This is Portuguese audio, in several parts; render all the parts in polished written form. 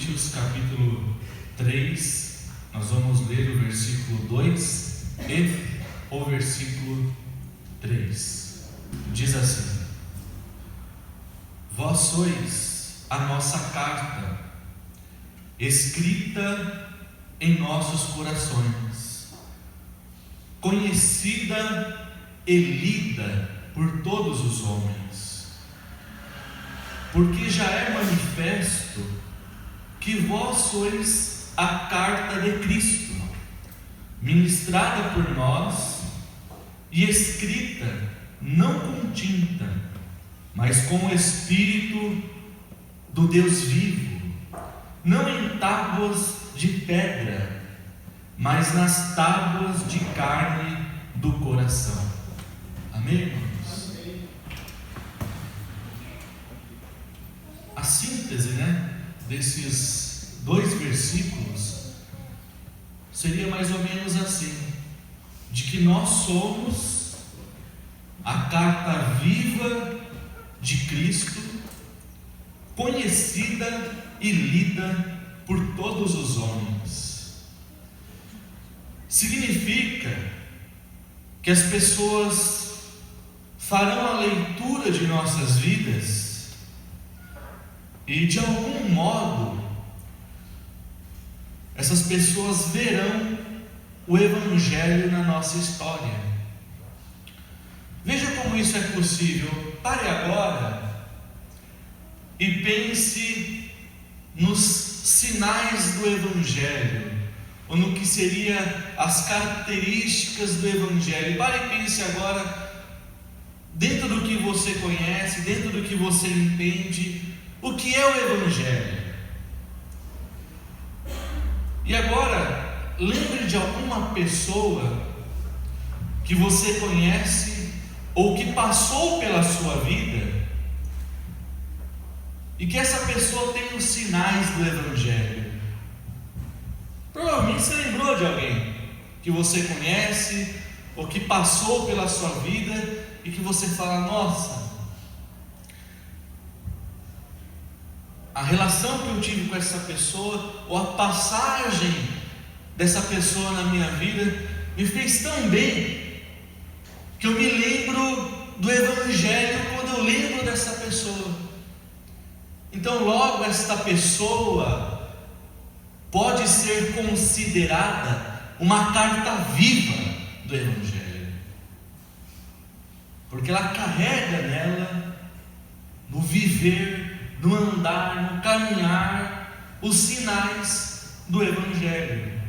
Coríntios, capítulo 3, nós vamos ler o versículo 2 e o versículo 3. Diz assim: Vós sois a nossa carta, escrita em nossos corações, conhecida e lida por todos os homens, porque já é manifesto que vós sois a carta de Cristo, ministrada por nós e escrita não com tinta, mas com o Espírito do Deus vivo, não em tábuas de pedra, mas nas tábuas de carne do coração. Amém, irmãos? A síntese, desses dois versículos seria mais ou menos assim: de que nós somos a carta viva de Cristo, conhecida e lida por todos os homens. Significa que as pessoas farão a leitura de nossas vidas e, de algum modo, essas pessoas verão o Evangelho na nossa história. Veja como isso é possível. Pare agora e pense nos sinais do Evangelho, ou no que seria as características do Evangelho. Pare e pense agora, dentro do que você conhece, dentro do que você entende, o que é o Evangelho. E agora, lembre de alguma pessoa que você conhece ou que passou pela sua vida e que essa pessoa tem os sinais do Evangelho. Provavelmente você lembrou de alguém que você conhece ou que passou pela sua vida e que você fala: nossa, a relação que eu tive com essa pessoa, ou a passagem dessa pessoa na minha vida, me fez tão bem, que eu me lembro do Evangelho quando eu lembro dessa pessoa. Então, logo, esta pessoa pode ser considerada uma carta viva do Evangelho, porque ela carrega nela, no viver, no andar, no caminhar, os sinais do Evangelho.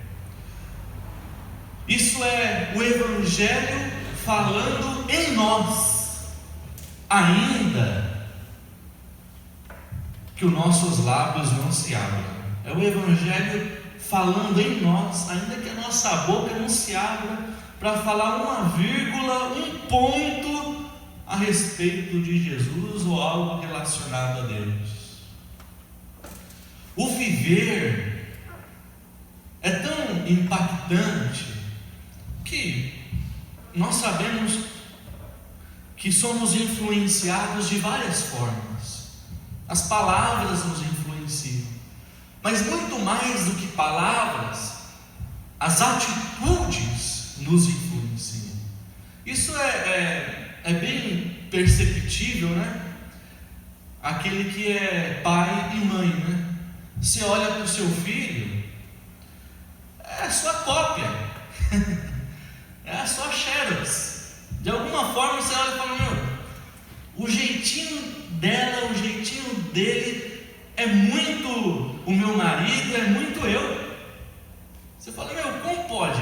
Isso é o Evangelho falando em nós, ainda que os nossos lábios não se abram. É o Evangelho falando em nós, ainda que a nossa boca não se abra para falar uma vírgula, um ponto a respeito de Jesus ou algo relacionado a Deus. O viver é tão impactante que nós sabemos que somos influenciados de várias formas. As palavras nos influenciam, mas muito mais do que palavras, as atitudes nos influenciam. Isso é bem perceptível, Aquele que é pai e mãe, Você olha para o seu filho, é a sua cópia, é a sua xerox. De alguma forma você olha e fala: o jeitinho dela, o jeitinho dele é muito o meu marido, é muito eu. Você fala: como pode,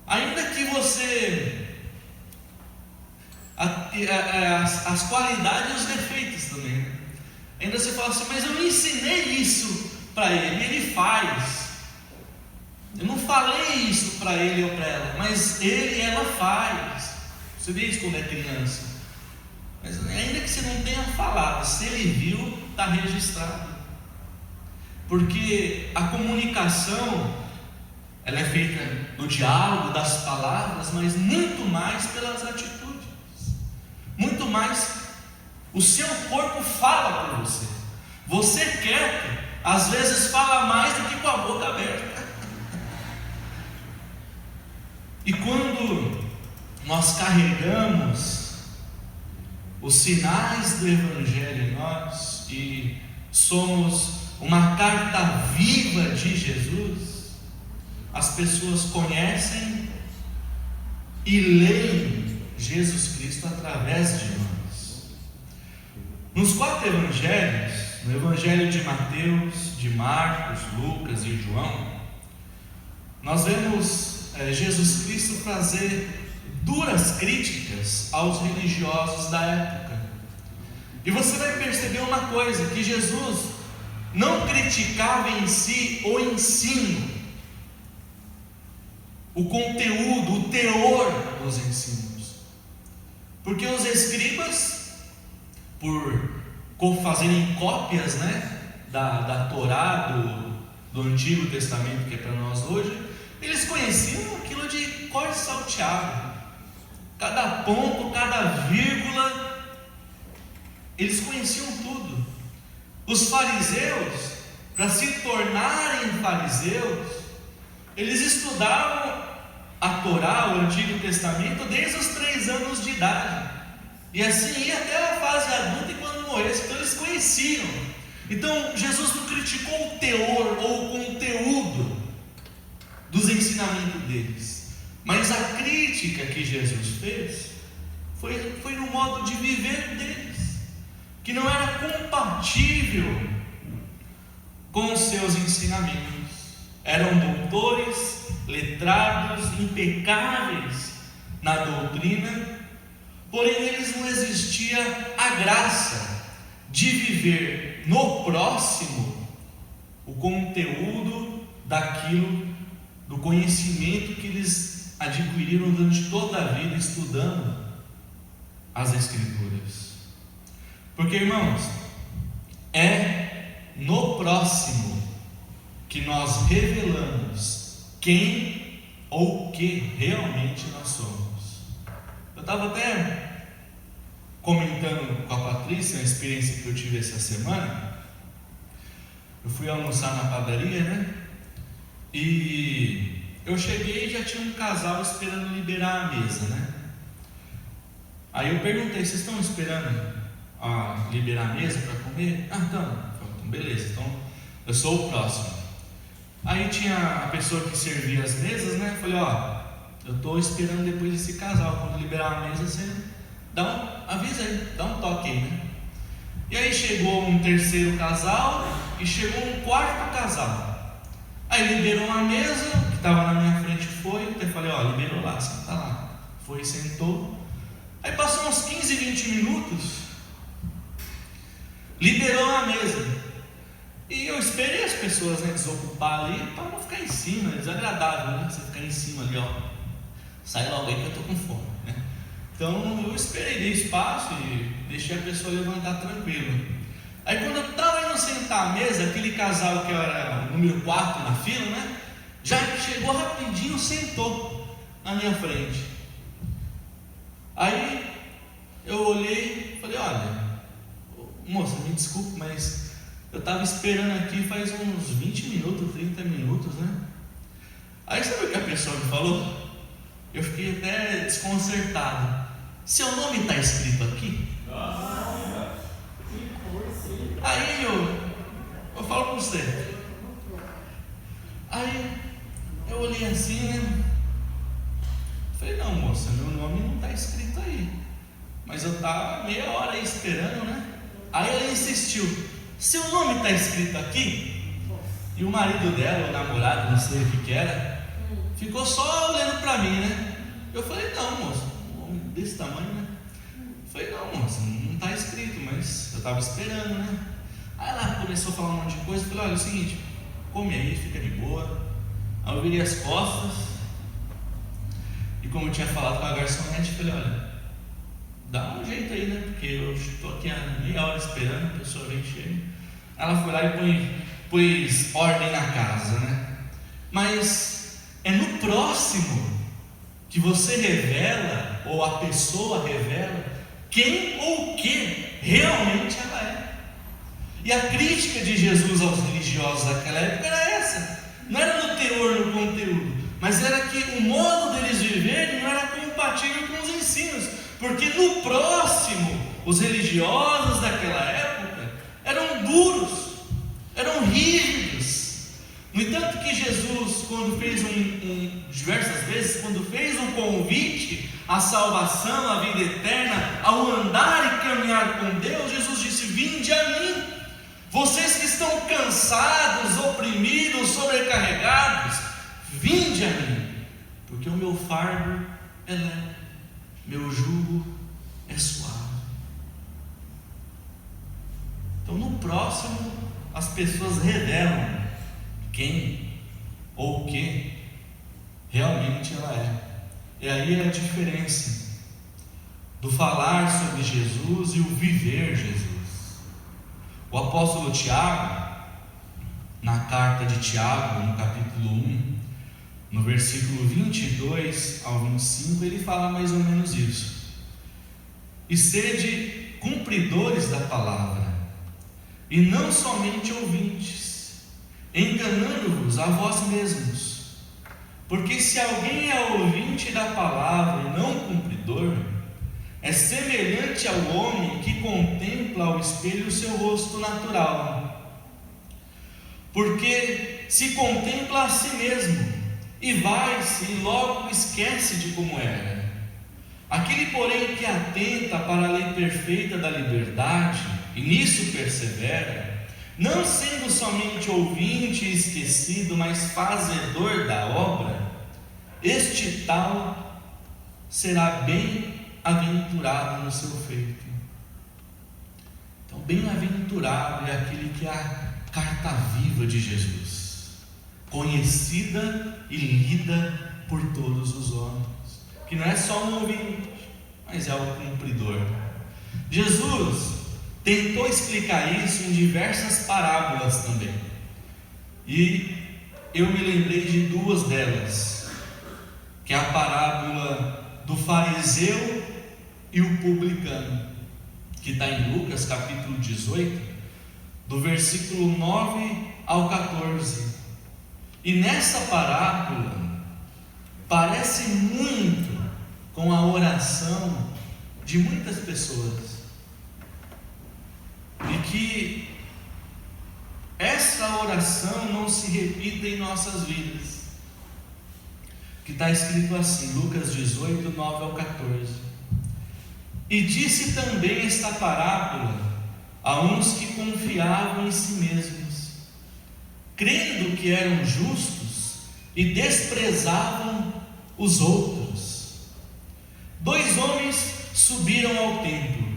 Ainda que você as qualidades e os defeitos também, ainda você fala assim: mas eu não ensinei isso para ele, ele faz. Eu não falei isso para ele ou para ela, mas ele e ela faz. Você vê isso quando é criança. Mas ainda que você não tenha falado, se ele viu, está registrado. Porque a comunicação, ela é feita do diálogo, das palavras, mas muito mais pelas atitudes. Muito mais, o seu corpo fala por você. Você quieto, às vezes fala mais do que com a boca aberta. E quando nós carregamos os sinais do Evangelho em nós e somos uma carta viva de Jesus, as pessoas conhecem e leem Jesus Cristo através de nós. Nos 4 evangelhos, no Evangelho de Mateus, de Marcos, Lucas e João, nós vemos Jesus Cristo fazer duras críticas aos religiosos da época. E você vai perceber uma coisa, que Jesus não criticava em si o ensino, o conteúdo, o teor dos ensinos, porque os escribas, por fazerem cópias, da Torá, do Antigo Testamento, que é para nós hoje, eles conheciam aquilo de cor e salteado, cada ponto, cada vírgula, eles conheciam tudo. Os fariseus, para se tornarem fariseus, eles estudavam a Torá, o Antigo Testamento, desde os 3 anos de idade, e assim ia até a fase adulta e quando morresse. Então eles conheciam. Então Jesus não criticou o teor ou o conteúdo dos ensinamentos deles, mas a crítica que Jesus fez foi no modo de viver deles, que não era compatível com os seus ensinamentos. Eram doutores, letrados, impecáveis na doutrina, porém neles não existia a graça de viver no próximo o conteúdo daquilo, do conhecimento que eles adquiriram durante toda a vida estudando as Escrituras. Porque, irmãos, é no próximo que nós revelamos quem ou o que realmente nós somos. Eu estava até comentando com a Patrícia a experiência que eu tive essa semana. Eu fui almoçar na padaria, e eu cheguei e já tinha um casal esperando liberar a mesa, Aí eu perguntei: vocês estão esperando liberar a mesa para comer? Então, beleza, então eu sou o próximo. Aí tinha a pessoa que servia as mesas, Falei: eu estou esperando depois desse casal, quando liberar a mesa, você avisa aí, dá um toque aí, E aí chegou um terceiro casal e chegou um quarto casal. Aí liberou uma mesa, que estava na minha frente, até falei: liberou lá, senta lá. Foi, sentou. Aí passou uns 15, 20 minutos, liberou a mesa. E eu esperei as pessoas desocupar ali, para não ficar em cima, é desagradável, você ficar em cima ali, sai logo aí que eu estou com fome, Então eu esperei, dei espaço e deixei a pessoa levantar tranquilo. Aí quando eu estava indo sentar à mesa, aquele casal que era o número 4 na fila, já chegou rapidinho, sentou na minha frente. Aí eu olhei e falei: moça, me desculpe, mas eu estava esperando aqui faz uns 20 minutos, 30 minutos, Aí sabe o que a pessoa me falou? Eu fiquei até desconcertado: seu nome está escrito aqui? Aí eu falo para você. Aí eu olhei assim, falei: não, moça, meu nome não está escrito aí, mas eu estava meia hora aí esperando, Aí ela insistiu: seu nome está escrito aqui? E o marido dela, o namorado, não sei o que era, ficou só olhando para mim, Eu falei: não, moça, um homem desse tamanho, Falei: não, moça, não está escrito, mas eu estava esperando, Aí ela começou a falar um monte de coisa. Eu falei: olha, é o seguinte, come aí, fica de boa. Aí eu virei as costas, e como eu tinha falado com a garçonete, falei: olha, dá um jeito aí, porque eu estou aqui há meia hora esperando, a pessoa vem cheia. Ela foi lá e pôs ordem na casa, Mas é no próximo que você revela, ou a pessoa revela, quem ou o que realmente ela é. E a crítica de Jesus aos religiosos daquela época era essa. Não era no teor, no conteúdo, mas era que o modo deles viverem não era compatível com os ensinos. Porque no próximo, os religiosos daquela época eram duros, eram rígidos. No entanto que Jesus, quando fez diversas vezes, quando fez um convite à salvação, à vida eterna, ao andar e caminhar com Deus, Jesus disse: vinde a mim, vocês que estão cansados, oprimidos, sobrecarregados, vinde a mim, porque o meu fardo é leve, meu jugo é suave. Então no próximo, as pessoas revelam quem ou o que realmente ela é. E aí é a diferença do falar sobre Jesus e o viver Jesus. O apóstolo Tiago, na carta de Tiago, no capítulo 1, no versículo 22 ao 25, ele fala mais ou menos isso: e sede cumpridores da palavra, e não somente ouvintes, enganando-vos a vós mesmos. Porque se alguém é ouvinte da palavra e não cumpridor, é semelhante ao homem que contempla ao espelho o seu rosto natural. Porque se contempla a si mesmo, e vai-se e logo esquece de como era. Aquele, porém, que atenta para a lei perfeita da liberdade, e nisso persevera, não sendo somente ouvinte e esquecido, mas fazedor da obra, este tal será bem-aventurado no seu feito. Então, bem-aventurado é aquele que é a carta viva de Jesus, conhecida e lida por todos os homens, que não é só um ouvinte, mas é o cumpridor. Jesus tentou explicar isso em diversas parábolas também, e eu me lembrei de duas delas, que é a parábola do fariseu e o publicano, que está em Lucas capítulo 18, do versículo 9 ao 14. E nessa parábola parece muito com a oração de muitas pessoas, e que essa oração não se repita em nossas vidas, que está escrito assim, Lucas 18, 9 ao 14. E disse também esta parábola a uns que confiavam em si mesmos, crendo que eram justos, e desprezavam os outros. 2 homens subiram ao templo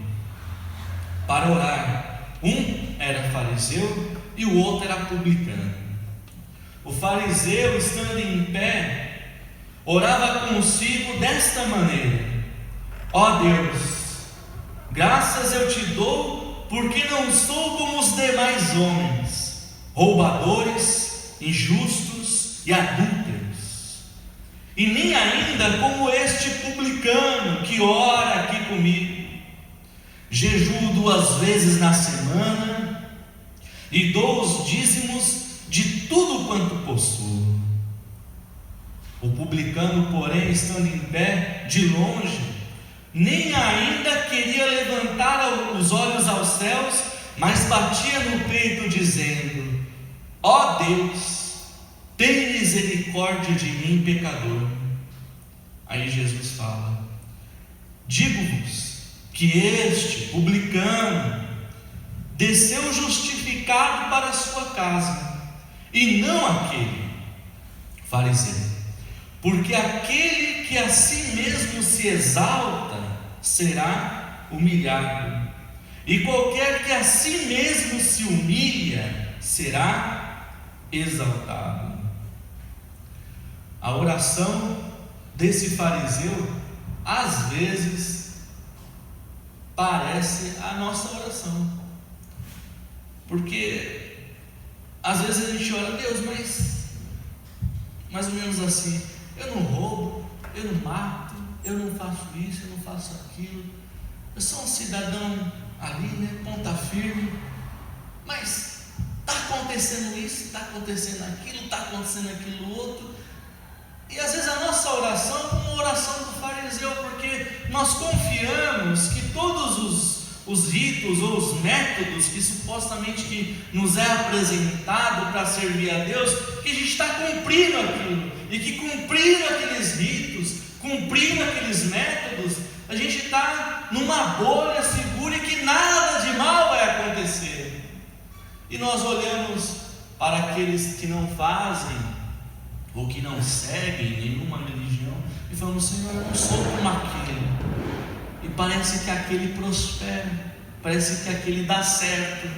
para orar. Um era fariseu e o outro era publicano. O fariseu, estando em pé, orava consigo desta maneira: ó Deus, graças eu te dou, porque não sou como os demais homens, roubadores, injustos e adúlteros, e nem ainda como este publicano que ora aqui comigo. Jejuo 2 vezes na semana e dou os dízimos de tudo quanto possuo. O publicano, porém, estando em pé, de longe, nem ainda queria levantar os olhos aos céus, mas batia no peito, dizendo: ó Deus, tem misericórdia de mim, pecador. Aí Jesus fala: digo-vos que este publicano desceu justificado para a sua casa, e não aquele fariseu. Porque aquele que a si mesmo se exalta será humilhado, e qualquer que a si mesmo se humilha será exaltado. A oração desse fariseu às vezes parece a nossa oração, porque às vezes a gente ora: Deus, mas mais ou menos assim, eu não roubo, eu não mato, eu não faço isso, eu não faço aquilo, eu sou um cidadão ali, ponta firme, mas está acontecendo isso, está acontecendo aquilo, está acontecendo aquilo outro. E às vezes a nossa oração é como uma oração do fariseu, porque nós confiamos que todos os ritos ou os métodos que supostamente que nos é apresentado para servir a Deus, que a gente está cumprindo aquilo, e que cumprindo aqueles ritos, cumprindo aqueles métodos, a gente está numa bolha segura e que nada de mal vai acontecer. E nós olhamos para aqueles que não fazem ou que não seguem nenhuma religião e falamos: Senhor, eu não sou como aquele. E parece que aquele prospera, parece que aquele dá certo.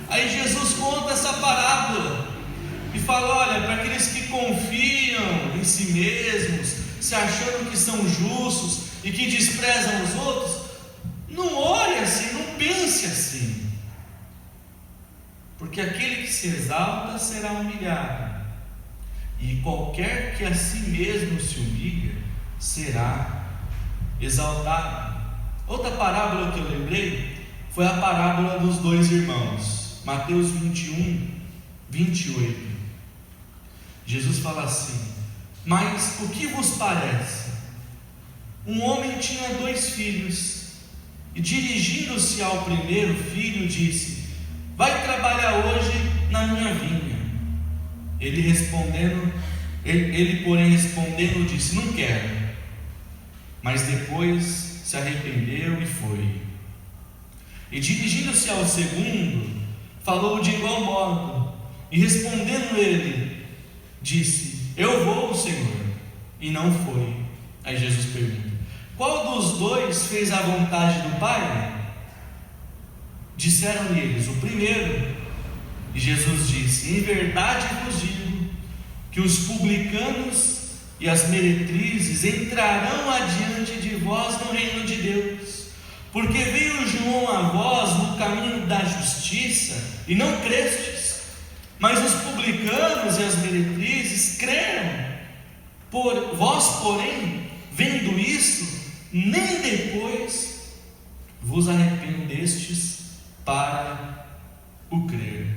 Aí Jesus conta essa parábola e fala: olha, para aqueles que confiam em si mesmos, se achando que são justos e que desprezam os outros, não ore assim, não pense assim, porque aquele que se exalta será humilhado, e qualquer que a si mesmo se humilha será exaltado. Outra parábola que eu lembrei foi a parábola dos dois irmãos, Mateus 21, 28. Jesus fala assim: mas o que vos parece? Um homem tinha 2 filhos, e dirigindo-se ao primeiro filho disse: vai trabalhar hoje na minha vinha. Ele porém respondendo disse: não quero. Mas depois se arrependeu e foi. E dirigindo-se ao segundo, falou de igual modo, e respondendo ele, disse: eu vou, Senhor. E não foi. Aí Jesus pergunta: qual dos 2 fez a vontade do Pai? Disseram-lhe eles: o primeiro. E Jesus disse: em verdade vos digo que os publicanos e as meretrizes entrarão adiante de vós no reino de Deus, porque veio João a vós no caminho da justiça e não crestes, mas os publicanos e as meretrizes creram. Vós, porém, vendo isto, nem depois vos arrependestes para o crer.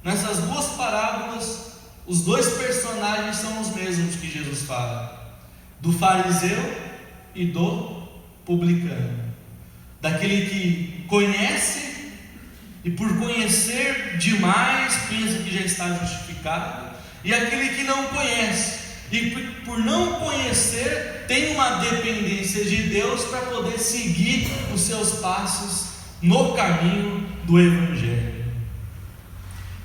Nessas 2 parábolas, os 2 personagens são os mesmos que Jesus fala: do fariseu e do publicano, daquele que conhece e por conhecer demais pensa que já está justificado, e aquele que não conhece e por não conhecer tem uma dependência de Deus para poder seguir os seus passos no caminho do Evangelho.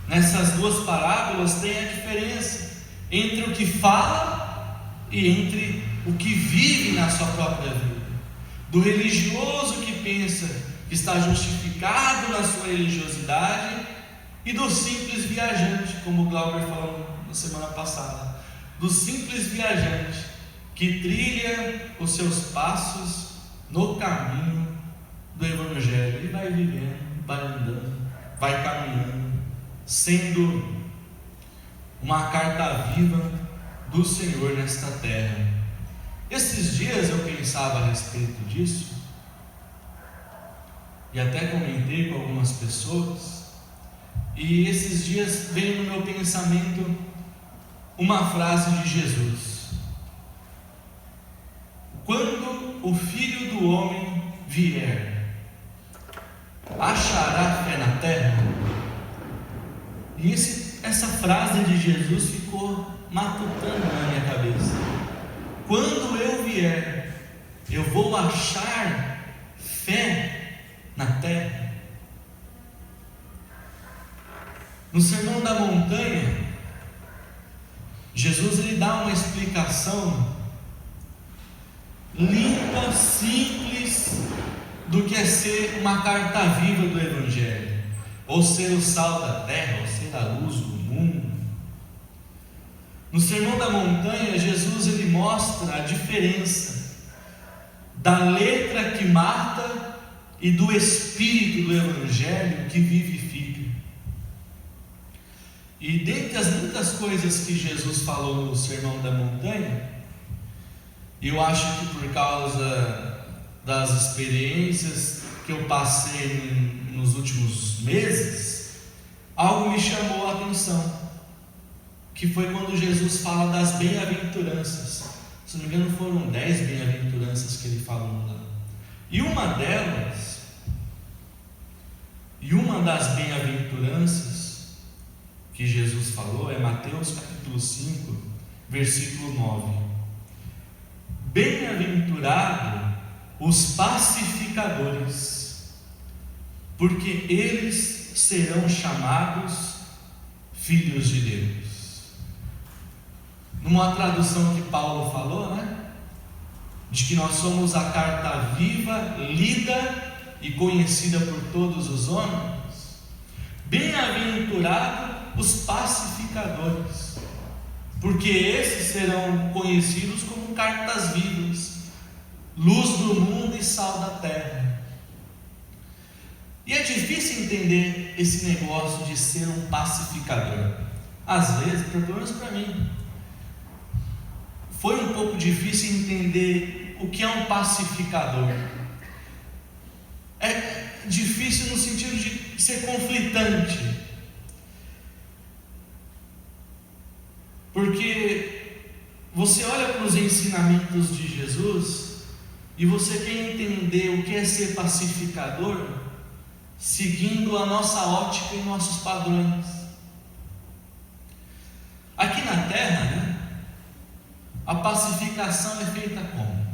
Nessas 2 parábolas tem a diferença entre o que fala e entre o que vive na sua própria vida. Do religioso que pensa que está justificado na sua religiosidade, e do simples viajante, como o Glauber falou na semana passada, do simples viajante que trilha os seus passos no caminho do Evangelho e vai vivendo, vai andando, vai caminhando, sendo uma carta viva do Senhor nesta terra. Esses dias eu pensava a respeito disso e até comentei com algumas pessoas, e esses dias veio no meu pensamento uma frase de Jesus: quando o Filho do Homem vier, achará fé na terra? E essa frase de Jesus ficou matutando na minha cabeça. Quando eu vier, eu vou achar fé na terra? No Sermão da Montanha, Jesus ele dá uma explicação limpa, simples, do que é ser uma carta viva do Evangelho, ou ser o sal da terra, ou ser a luz do mundo. No Sermão da Montanha, Jesus ele mostra a diferença da letra que mata e do espírito do Evangelho que vivifica. E dentre as muitas coisas que Jesus falou no Sermão da Montanha, eu acho que por causa das experiências que eu passei nos últimos meses, algo me chamou a atenção, que foi quando Jesus fala das bem-aventuranças. Se não me engano, foram 10 bem-aventuranças que ele falou lá. E uma das bem-aventuranças que Jesus falou é Mateus capítulo 5, versículo 9. Bem-aventurado os pacificadores, porque eles serão chamados filhos de Deus. Numa tradução que Paulo falou, de que nós somos a carta viva, lida e conhecida por todos os homens. Bem-aventurado os pacificadores, porque esses serão conhecidos como cartas vivas, luz do mundo e sal da terra. E é difícil entender esse negócio de ser um pacificador. Às vezes, pelo menos para mim, foi um pouco difícil entender o que é um pacificador. É difícil no sentido de ser conflitante, porque você olha para os ensinamentos de Jesus e você quer entender o que é ser pacificador, seguindo a nossa ótica e nossos padrões. Aqui na terra, a pacificação é feita como?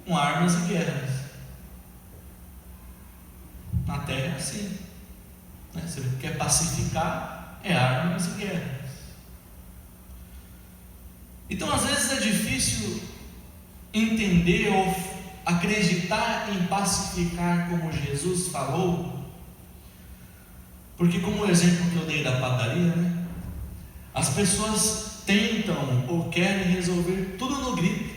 Com armas e guerras. Na terra é assim, Você quer pacificar, é armas e guerras. Então às vezes é difícil entender ou acreditar em pacificar como Jesus falou, porque, como o exemplo que eu dei da padaria, as pessoas tentam ou querem resolver tudo no grito.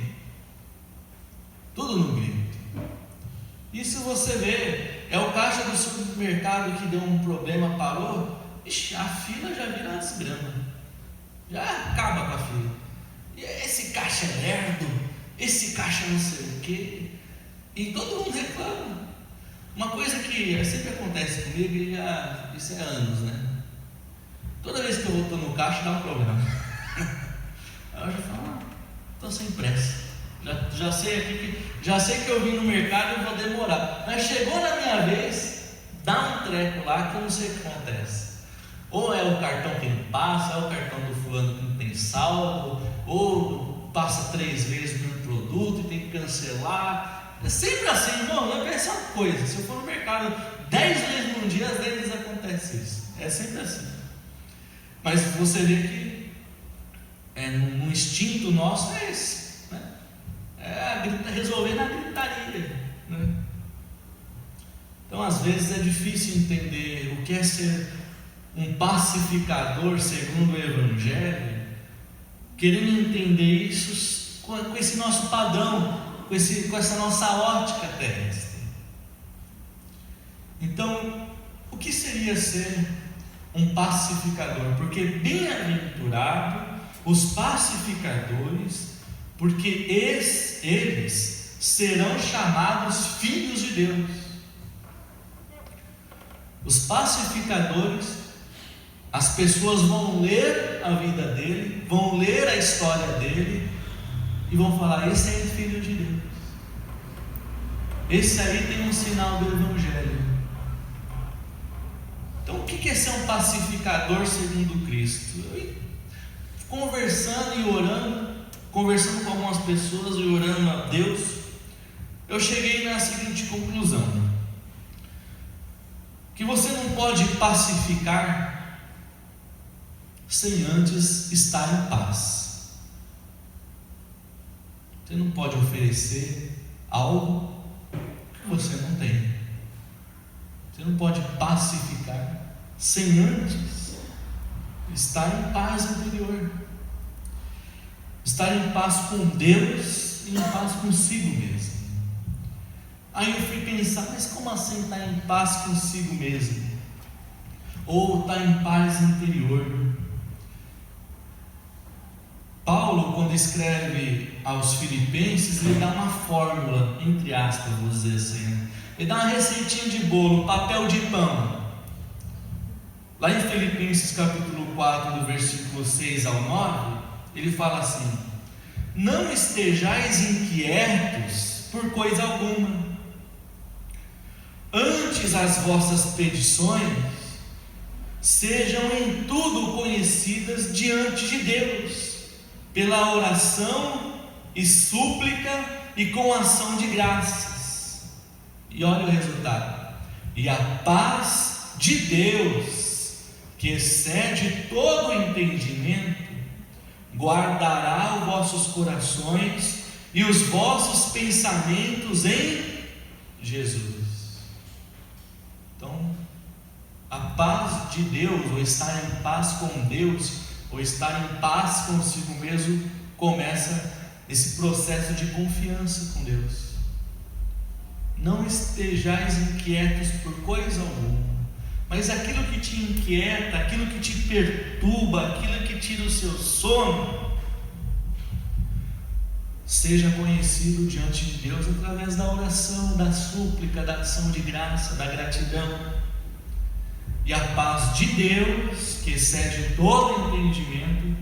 Tudo no grito. Isso você vê, é o caixa do supermercado que deu um problema, parou, a fila já vira as gramas, já acaba com a fila. E esse caixa é lerdo, esse caixa não sei o quê, e todo mundo reclama. Uma coisa que sempre acontece comigo, e isso é anos, toda vez que eu estou no caixa dá um problema. Aí eu já falo, estou sem pressa. Já sei que eu vim no mercado e vou demorar. Mas chegou na minha vez, dá um treco lá que eu não sei o que acontece. Ou é o cartão que não passa, ou é o cartão do fulano que não tem saldo, ou passa 3 vezes no produto e tem que cancelar. É sempre assim, irmão. É essa coisa. Se eu for no mercado 10 vezes num dia, às vezes acontece isso. É sempre assim. Mas você vê que no instinto nosso é esse. Resolver na gritaria, Então às vezes é difícil entender o que é ser um pacificador segundo o Evangelho, querendo entender isso com esse nosso padrão, com essa nossa ótica terrestre. Então, o que seria ser um pacificador? Porque bem-aventurado os pacificadores, porque eles serão chamados filhos de Deus. Os pacificadores, as pessoas vão ler a vida dele, vão ler a história dele e vão falar: esse aí é filho de Deus, esse aí tem um sinal do Evangelho. Então o que é ser um pacificador segundo Cristo? Conversando e orando, conversando com algumas pessoas e orando a Deus, eu cheguei na seguinte conclusão: que você não pode pacificar sem antes estar em paz. Você não pode oferecer algo que você não tem. Você não pode pacificar sem antes estar em paz interior, estar em paz com Deus e em paz consigo mesmo. Aí eu fui pensar: mas como assim estar em paz consigo mesmo? Ou estar em paz interior? Paulo, quando escreve aos Filipenses, ele dá uma fórmula, entre aspas, vou dizer assim, ele dá uma receitinha de bolo, papel de pão. Lá em Filipenses capítulo 4, do versículo 6 ao 9, ele fala assim: não estejais inquietos por coisa alguma, antes as vossas petições sejam em tudo conhecidas diante de Deus, pela oração e súplica e com ação de graças. E olha o resultado: e a paz de Deus, que excede todo o entendimento, guardará os vossos corações e os vossos pensamentos em Jesus. Então, a paz de Deus, ou estar em paz com Deus, ou estar em paz consigo mesmo, começa esse processo de confiança com Deus. Não estejais inquietos por coisa alguma, mas aquilo que te inquieta, aquilo que te perturba, aquilo que tira o seu sono, seja conhecido diante de Deus através da oração, da súplica, da ação de graça, da gratidão. E a paz de Deus, que excede todo entendimento,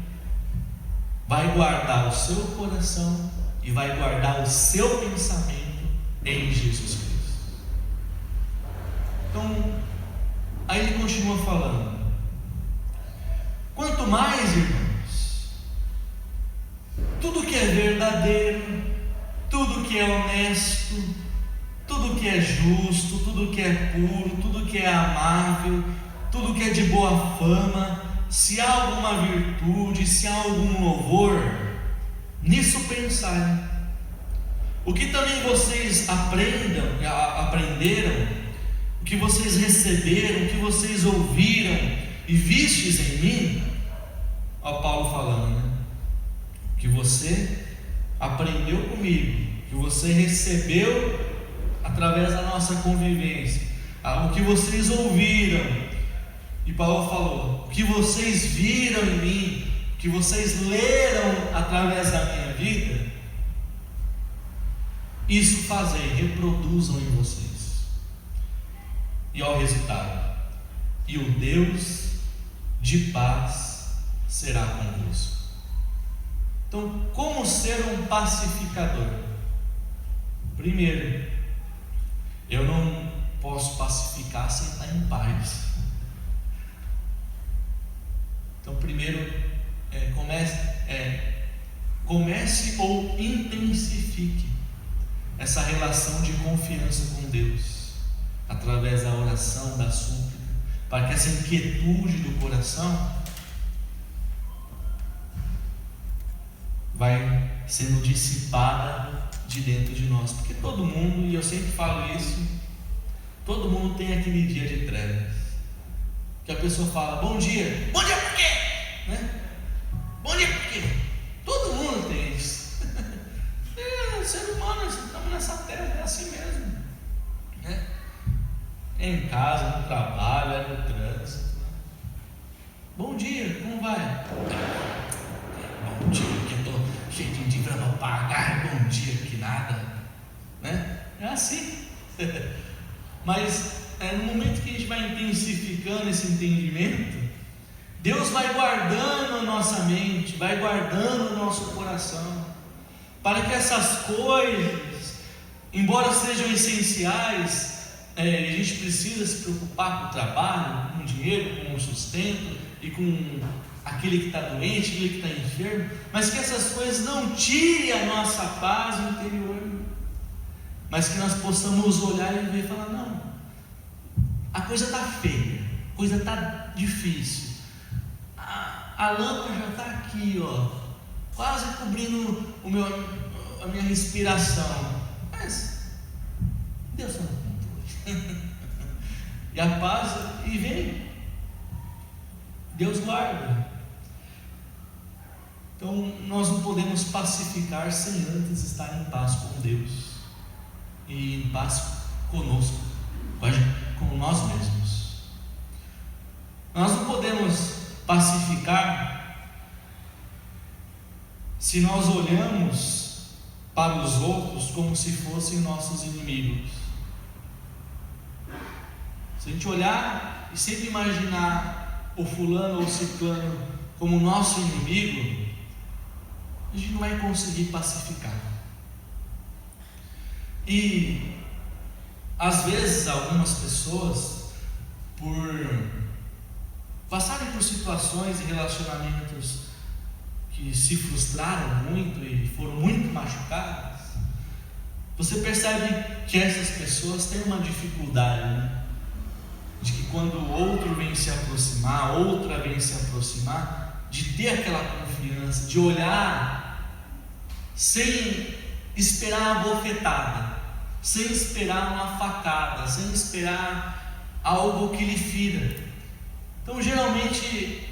vai guardar o seu coração e vai guardar o seu pensamento em Jesus Cristo. Então, aí ele continua falando: quanto mais, irmãos, tudo que é verdadeiro, tudo que é honesto, tudo que é justo, tudo que é puro, tudo que é amável, tudo que é de boa fama, se há alguma virtude, se há algum louvor, nisso pensai. O que também vocês aprenderam, o que vocês receberam, o que vocês ouviram e vistes em mim, ó Paulo falando, né? Que você aprendeu comigo, que você recebeu através da nossa convivência, o que vocês ouviram, e Paulo falou, o que vocês viram em mim, o que vocês leram através da minha vida, isso fazei, reproduzam em vocês. E olha o resultado: e o Deus de paz será convosco. Então, como ser um pacificador? Primeiro, eu não posso pacificar sem estar em paz. Então, primeiro, comece ou intensifique essa relação de confiança com Deus, através da oração, da súplica, para que essa inquietude do coração vai sendo dissipada de dentro de nós, porque todo mundo, e eu sempre falo isso, todo mundo tem aquele dia de trevas, que a pessoa fala: bom dia por quê? Né? Bom dia por quê? Todo mundo tem isso. Ser humano, estamos nessa terra, é assim mesmo, né? É em casa, no trabalho, é no trânsito, né? Bom dia, como vai? Bom dia, que eu estou cheio de dívida para pagar. Bom dia, que nada, né? É assim. Mas no momento que a gente vai intensificando esse entendimento, Deus vai guardando a nossa mente, vai guardando o nosso coração, para que essas coisas, embora sejam essenciais, a gente precisa se preocupar com o trabalho, com o dinheiro, com o sustento e com aquele que está doente, aquele que está enfermo, mas que essas coisas não tirem a nossa paz interior, mas que nós possamos olhar e ver e falar: não, a coisa está feia, a coisa está difícil, a lâmpada já está aqui, ó, quase cobrindo a minha respiração, mas Deus está no controle. E a paz, e vem, Deus guarda. Então nós não podemos pacificar sem antes estar em paz com Deus e em paz conosco, com nós mesmos. Nós não podemos pacificar se nós olhamos para os outros como se fossem nossos inimigos. Se a gente olhar e sempre imaginar o fulano ou ciclano como nosso inimigo, a gente não vai conseguir pacificar. E às vezes algumas pessoas, por passarem por situações e relacionamentos que se frustraram muito e foram muito machucadas, você percebe que essas pessoas têm uma dificuldade, né? De que quando o outro vem se aproximar, outra vem se aproximar, de ter aquela confiança, de olhar sem esperar uma bofetada, sem esperar uma facada, sem esperar algo que lhe fira. Então, geralmente,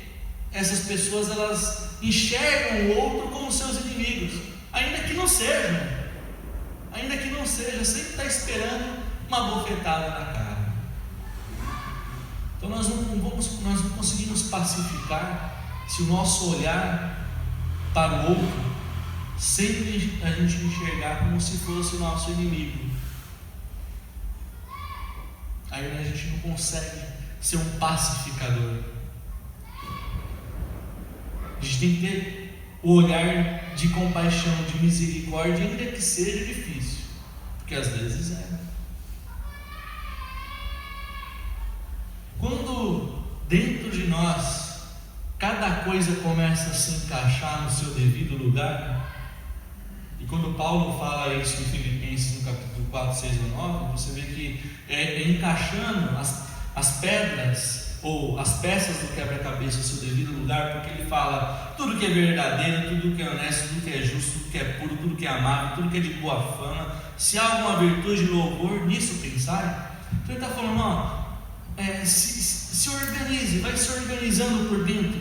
essas pessoas, elas enxergam o outro como seus inimigos, ainda que não seja, sempre está esperando uma bofetada na cara. Então nós não conseguimos pacificar se o nosso olhar para o outro sempre a gente enxergar como se fosse o nosso inimigo. Aí a gente não consegue ser um pacificador. A gente tem que ter o olhar de compaixão, de misericórdia, ainda que seja difícil, porque às vezes é. Quando dentro de nós cada coisa começa a se encaixar no seu devido lugar, e quando Paulo fala isso em Filipenses no capítulo 4, 6 ou 9, você vê que é encaixando as pedras ou as peças do quebra-cabeça no seu devido lugar, porque ele fala tudo que é verdadeiro, tudo que é honesto, tudo que é justo, tudo que é puro, tudo que é amável, tudo que é de boa fama, se há alguma virtude e louvor, nisso pensai. Então ele está falando, se organize, vai se organizando por dentro,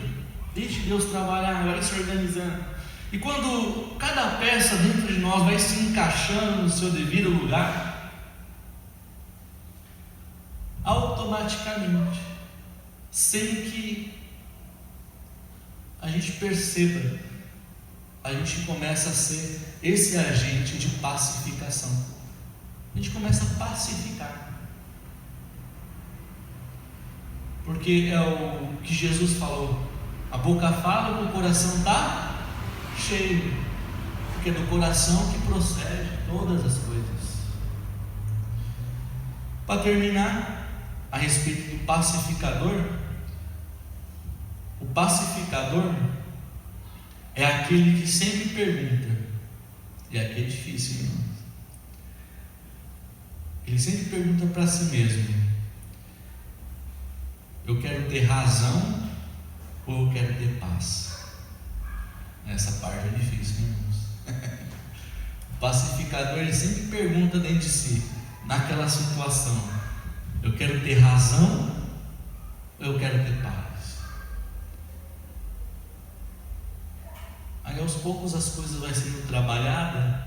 deixe Deus trabalhar, vai se organizando. E quando cada peça dentro de nós vai se encaixando no seu devido lugar, automaticamente, sem que a gente perceba, a gente começa a ser esse agente de pacificação. A gente começa a pacificar. Porque é o que Jesus falou: a boca fala, o coração está cheio, porque é do coração que procede todas as coisas. Para terminar, a respeito do pacificador, o pacificador é aquele que sempre pergunta, e aqui é difícil, irmão. Ele sempre pergunta para si mesmo: eu quero ter razão ou eu quero ter paz? Essa parte é difícil, hein, irmãos? O pacificador, ele sempre pergunta dentro de si, naquela situação: eu quero ter razão ou eu quero ter paz? Aí aos poucos as coisas vão sendo trabalhadas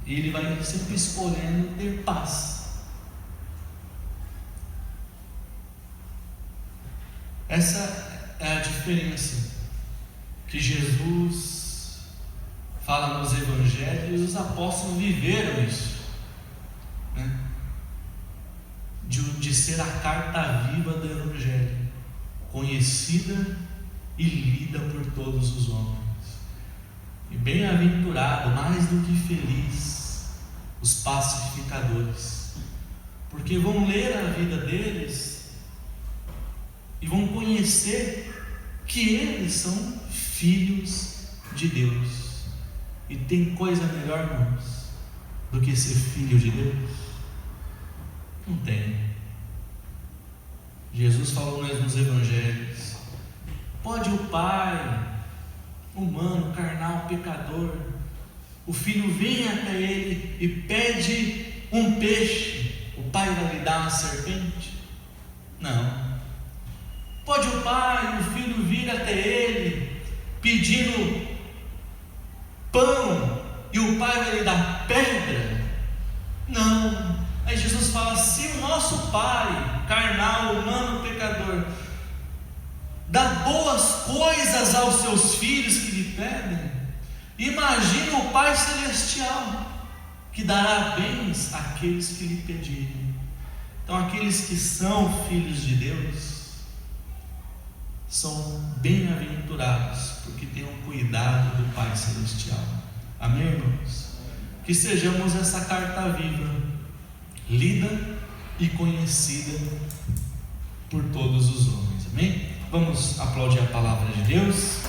e ele vai sempre escolhendo ter paz. Essa é a diferença que Jesus fala nos evangelhos, e os apóstolos viveram isso, né? De ser a carta viva do evangelho, conhecida e lida por todos os homens. E bem-aventurado, mais do que feliz, os pacificadores, porque vão ler a vida deles e vão conhecer que eles são filhos de Deus. E tem coisa melhor, irmãos, do que ser filho de Deus? Não tem. Jesus falou nos evangelhos: pode o pai, humano, carnal, pecador, o filho vem até ele e pede um peixe, o pai vai lhe dar uma serpente? Não. Pode o pai, o filho vir até ele pedindo pão e o pai vai lhe dar pedra? Não. Aí Jesus fala: se o nosso pai, carnal, humano, pecador, dá boas coisas aos seus filhos que lhe pedem, imagina o Pai Celestial, que dará bens àqueles que lhe pedirem. Então aqueles que são filhos de Deus, são bem-aventurados, porque têm o cuidado do Pai Celestial. Amém, irmãos? Que sejamos essa carta viva, lida e conhecida por todos os homens. Amém? Vamos aplaudir a palavra de Deus.